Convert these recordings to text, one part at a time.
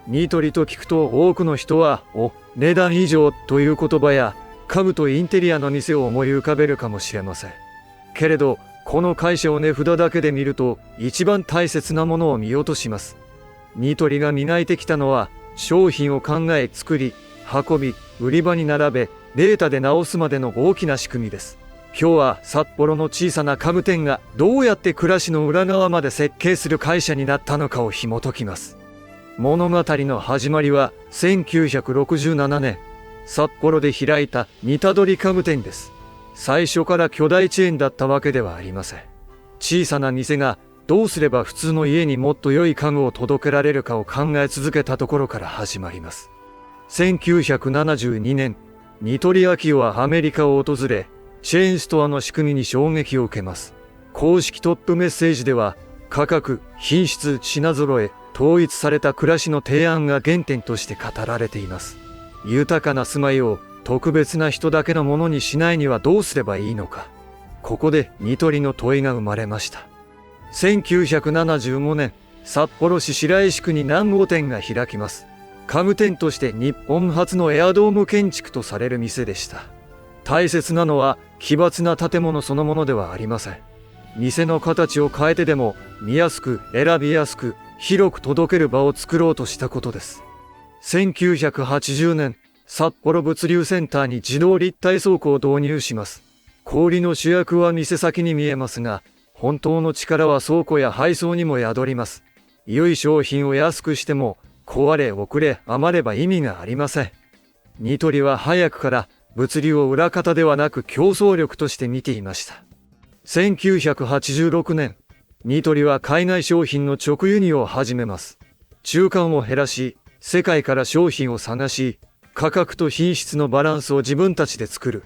ニトリと聞くと多くの人は値段以上という言葉や家具とインテリアの店を思い浮かべるかもしれません。けれどこの会社を値札だけで見ると一番大切なものを見落とします。ニトリが磨いてきたのは商品を考え作り運び売り場に並べデータで直すまでの大きな仕組みです。今日は札幌の小さな家具店がどうやって暮らしの裏側まで設計する会社になったのかを紐解きます。物語の始まりは1967年札幌で開いた似たどり家具店です。最初から巨大チェーンだったわけではありません。小さな店がどうすれば普通の家にもっと良い家具を届けられるかを考え続けたところから始まります。1972年、ニトリ秋夫はアメリカを訪れ、チェーンストアの仕組みに衝撃を受けます。公式トップメッセージでは、価格、品質、品揃え、統一された暮らしの提案が原点として語られています。豊かな住まいを特別な人だけのものにしないにはどうすればいいのか。ここでニトリの問いが生まれました。1975年、札幌市白石区に何号店が開きます。家具店として日本初のエアドーム建築とされる店でした。大切なのは奇抜な建物そのものではありません。店の形を変えてでも見やすく選びやすく広く届ける場を作ろうとしたことです。1980年、札幌物流センターに自動立体倉庫を導入します。氷の主役は店先に見えますが、本当の力は倉庫や配送にも宿ります。良い商品を安くしても壊れ遅れ余れば意味がありません。ニトリは早くから物流を裏方ではなく競争力として見ていました。1986年、ニトリは海外商品の直輸入を始めます。中間を減らし、世界から商品を探し、価格と品質のバランスを自分たちで作る。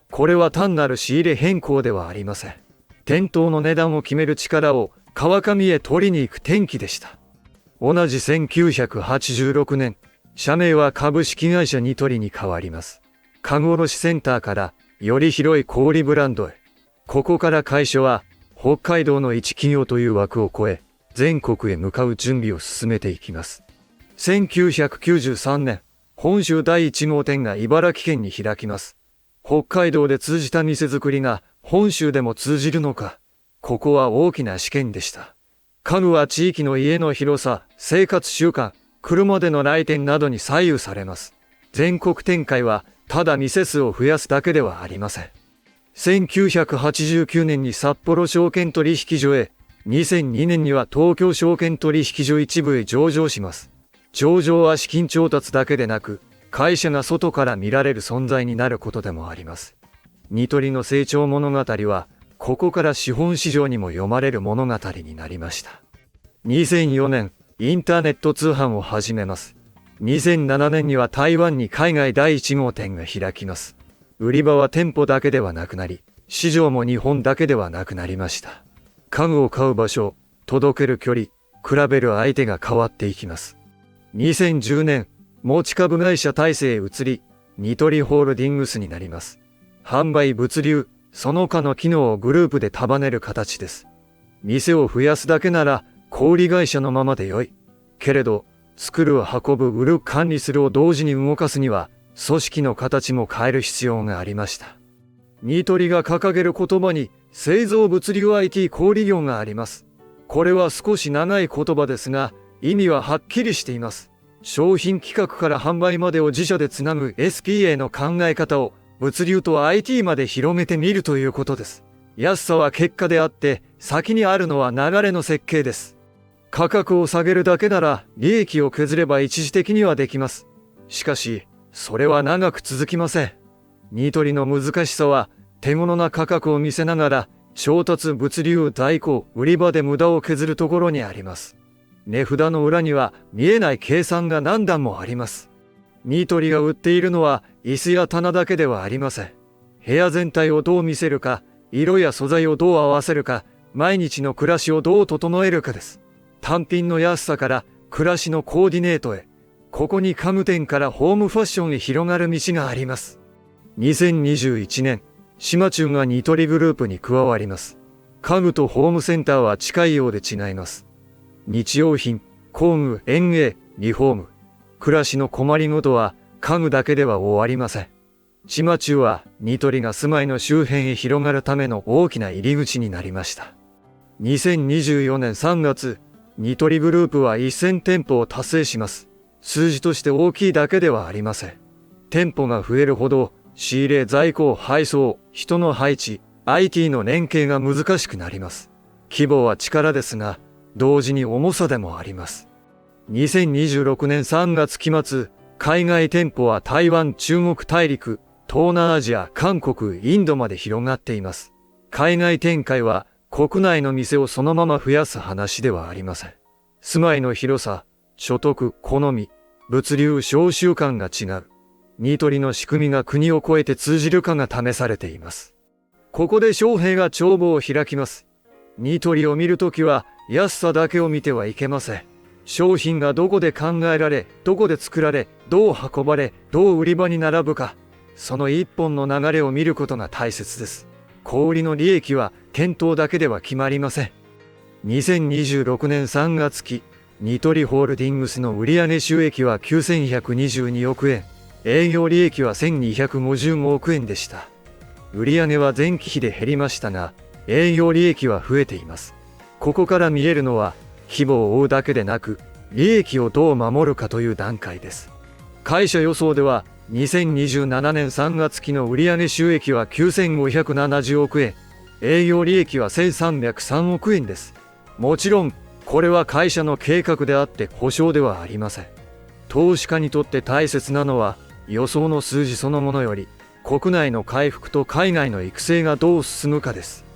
これは単なる仕入れ変更ではありません。店頭の値段を決める力を川上へ取りに行く転機でした。同じ1986年、社名は株式会社ニトリに変わります。家具卸センターからより広い小売ブランドへ。ここから会社は北海道の一企業という枠を超え、全国へ向かう準備を進めていきます。1993年、本州第1号店が茨城県に開きます。北海道で通じた店作りが本州でも通じるのか。ここは大きな試験でした。家具は地域の家の広さ、生活習慣、車での来店などに左右されます。全国展開はただ店数を増やすだけではありません。1989年に札幌証券取引所へ、2002年には東京証券取引所一部へ上場します。上場は資金調達だけでなく、会社が外から見られる存在になることでもあります。ニトリの成長物語は、ここから資本市場にも読まれる物語になりました。2004年、インターネット通販を始めます。2007年には台湾に海外第1号店が開きます。売り場は店舗だけではなくなり、市場も日本だけではなくなりました。家具を買う場所、届ける距離、比べる相手が変わっていきます。2010年、持ち株会社体制へ移り、ニトリホールディングスになります。販売物流、その他の機能をグループで束ねる形です。店を増やすだけなら小売会社のままでよい。けれど、作る、運ぶ、売る、管理するを同時に動かすには、組織の形も変える必要がありました。ニトリが掲げる言葉に、製造物流 IT 小売業があります。これは少し長い言葉ですが、意味ははっきりしています。商品企画から販売までを自社でつなぐ SPA の考え方を、物流と IT まで広めてみるということです。安さは結果であって、先にあるのは流れの設計です。価格を下げるだけなら利益を削れば一時的にはできます。しかし、それは長く続きません。ニトリの難しさは、手頃な価格を見せながら、調達、物流、代行、売り場で無駄を削るところにあります。値札の裏には見えない計算が何段もあります。ニトリが売っているのは椅子や棚だけではありません。部屋全体をどう見せるか、色や素材をどう合わせるか、毎日の暮らしをどう整えるかです。単品の安さから暮らしのコーディネートへ、ここに家具店からホームファッションへ広がる道があります。2021年、島忠がニトリグループに加わります。家具とホームセンターは近いようで違います。日用品、工具、園芸、リフォーム、暮らしの困りごとは家具だけでは終わりません。島中はニトリが住まいの周辺へ広がるための大きな入り口になりました。2024年3月、ニトリグループは1000店舗を達成します。数字として大きいだけではありません。店舗が増えるほど仕入れ、在庫、配送、人の配置、IT の連携が難しくなります。規模は力ですが、同時に重さでもあります。2026年3月期末、海外店舗は台湾、中国大陸、東南アジア、韓国、インドまで広がっています。海外展開は国内の店をそのまま増やす話ではありません。住まいの広さ、所得、好み、物流、商習慣が違う。ニトリの仕組みが国を越えて通じるかが試されています。ここで翔平が帳簿を開きます。ニトリを見るときは安さだけを見てはいけません。商品がどこで考えられ、どこで作られ、どう運ばれ、どう売り場に並ぶか、その一本の流れを見ることが大切です。小売りの利益は店頭だけでは決まりません。2026年3月期、ニトリホールディングスの売上収益は9122億円、営業利益は1255億円でした。売上は前期比で減りましたが、営業利益は増えています。ここから見えるのは、規模を追うだけでなく、利益をどう守るかという段階です。会社予想では、2027年3月期の売上収益は9570億円、営業利益は1303億円です。もちろん、これは会社の計画であって保証ではありません。投資家にとって大切なのは、予想の数字そのものより、国内の回復と海外の育成がどう進むかです。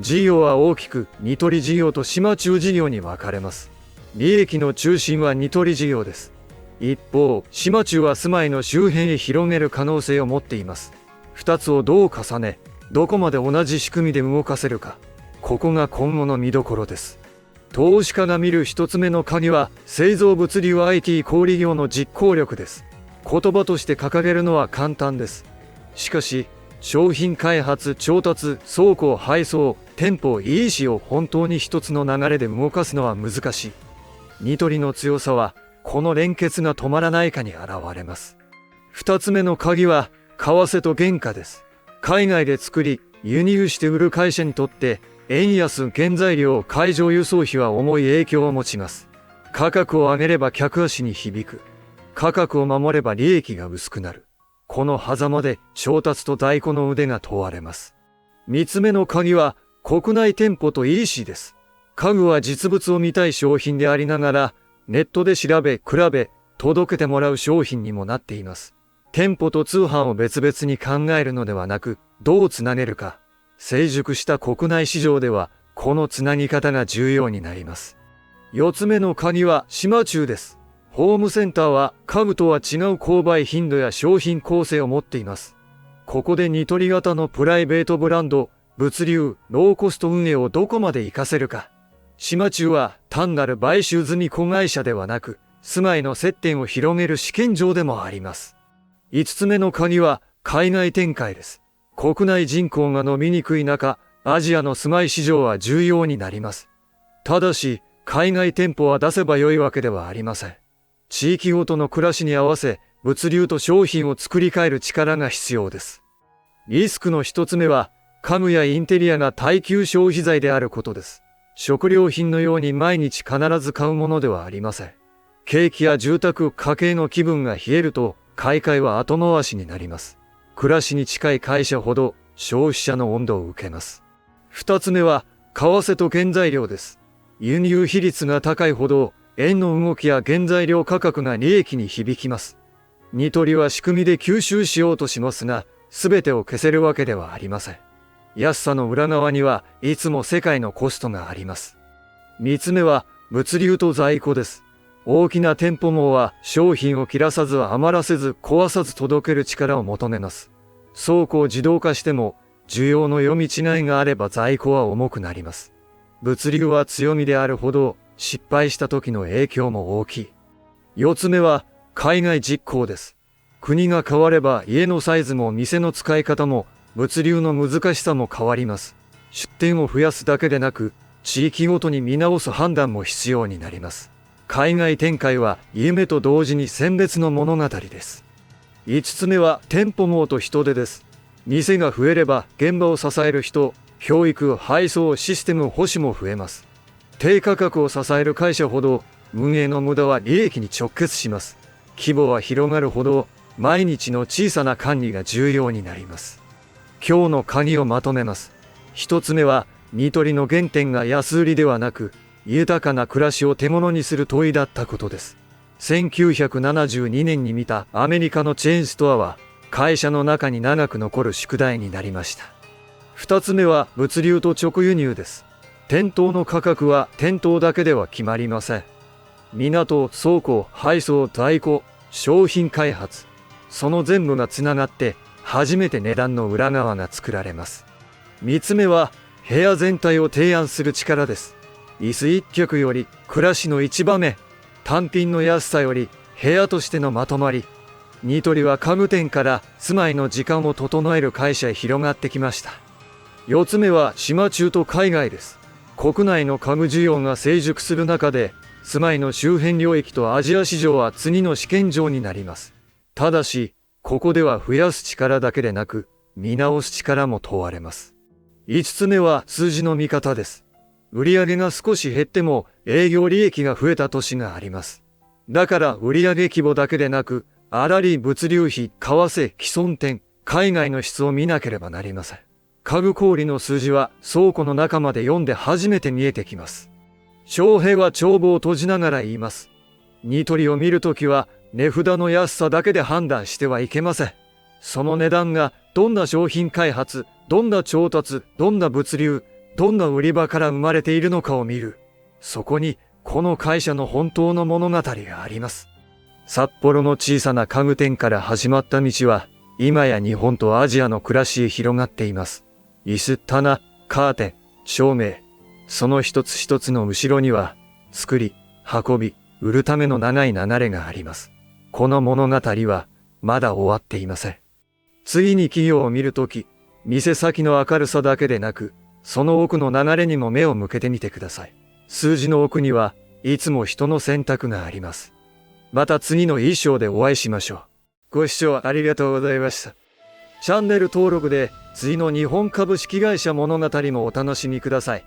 事業は大きくニトリ事業と島中事業に分かれます。利益の中心はニトリ事業です。一方、島中は住まいの周辺へ広げる可能性を持っています。二つをどう重ね、どこまで同じ仕組みで動かせるか、ここが今後の見どころです。投資家が見る一つ目の鍵は、製造物流 IT 小売業の実行力です。言葉として掲げるのは簡単です。しかし、商品開発、調達、倉庫、配送、店舗、EC を本当に一つの流れで動かすのは難しい。ニトリの強さは、この連結が止まらないかに現れます。二つ目の鍵は、為替と原価です。海外で作り、輸入して売る会社にとって、円安、原材料、海上輸送費は重い影響を持ちます。価格を上げれば客足に響く。価格を守れば利益が薄くなる。この狭間で調達と在庫の腕が問われます。三つ目の鍵は国内店舗と EC です。家具は実物を見たい商品でありながら、ネットで調べ、比べ、届けてもらう商品にもなっています。店舗と通販を別々に考えるのではなく、どうつなげるか。成熟した国内市場では、このつなぎ方が重要になります。四つ目の鍵は島中です。ホームセンターは家具とは違う購買頻度や商品構成を持っています。ここでニトリ型のプライベートブランド、物流、ローコスト運営をどこまで活かせるか。島中は単なる買収済み子会社ではなく、住まいの接点を広げる試験場でもあります。五つ目の鍵は海外展開です。国内人口が伸びにくい中、アジアの住まい市場は重要になります。ただし、海外店舗は出せば良いわけではありません。地域ごとの暮らしに合わせ、物流と商品を作り変える力が必要です。リスクの一つ目は、家具やインテリアが耐久消費財であることです。食料品のように毎日必ず買うものではありません。景気や住宅、家計の気分が冷えると、買い替えは後回しになります。暮らしに近い会社ほど消費者の温度を受けます。二つ目は、為替と原材料です。輸入比率が高いほど、円の動きや原材料価格が利益に響きます。ニトリは仕組みで吸収しようとしますが、すべてを消せるわけではありません。安さの裏側にはいつも世界のコストがあります。三つ目は物流と在庫です。大きな店舗網は商品を切らさず余らせず壊さず届ける力を求めます。倉庫を自動化しても需要の読み違いがあれば在庫は重くなります。物流は強みであるほど失敗した時の影響も大きい。四つ目は海外実行です。国が変われば家のサイズも店の使い方も物流の難しさも変わります。出店を増やすだけでなく地域ごとに見直す判断も必要になります。海外展開は夢と同時に選別の物語です。5つ目は店舗網と人手です。店が増えれば現場を支える人、教育、配送、システム、保守も増えます。低価格を支える会社ほど運営の無駄は利益に直結します。規模は広がるほど毎日の小さな管理が重要になります。今日の鍵をまとめます。1つ目はニトリの原点が安売りではなく豊かな暮らしを手物にする問いだったことです。1972年に見たアメリカのチェーンストアは会社の中に長く残る宿題になりました。2つ目は物流と直輸入です。店頭の価格は店頭だけでは決まりません。港、倉庫、配送、在庫、商品開発、その全部がつながって初めて値段の裏側が作られます。3つ目は部屋全体を提案する力です。椅子一脚より暮らしの一場面、単品の安さより部屋としてのまとまり。ニトリは家具店から住まいの時間を整える会社へ広がってきました。4つ目は島中と海外です。国内の家具需要が成熟する中で、住まいの周辺領域とアジア市場は次の試験場になります。ただし、ここでは増やす力だけでなく、見直す力も問われます。5つ目は数字の見方です。売上が少し減っても営業利益が増えた年があります。だから売上規模だけでなく、粗利、物流費、為替、既存店、海外の質を見なければなりません。家具小売の数字は倉庫の中まで読んで初めて見えてきます。翔平は帳簿を閉じながら言います。ニトリを見るときは値札の安さだけで判断してはいけません。その値段がどんな商品開発、どんな調達、どんな物流、どんな売り場から生まれているのかを見る。そこにこの会社の本当の物語があります。札幌の小さな家具店から始まった道は今や日本とアジアの暮らしへ広がっています。椅子、棚、カーテン、照明。その一つ一つの後ろには、作り、運び、売るための長い流れがあります。この物語は、まだ終わっていません。次に企業を見るとき、店先の明るさだけでなく、その奥の流れにも目を向けてみてください。数字の奥には、いつも人の選択があります。また次の衣装でお会いしましょう。ご視聴ありがとうございました。チャンネル登録で次の日本株式会社物語もお楽しみください。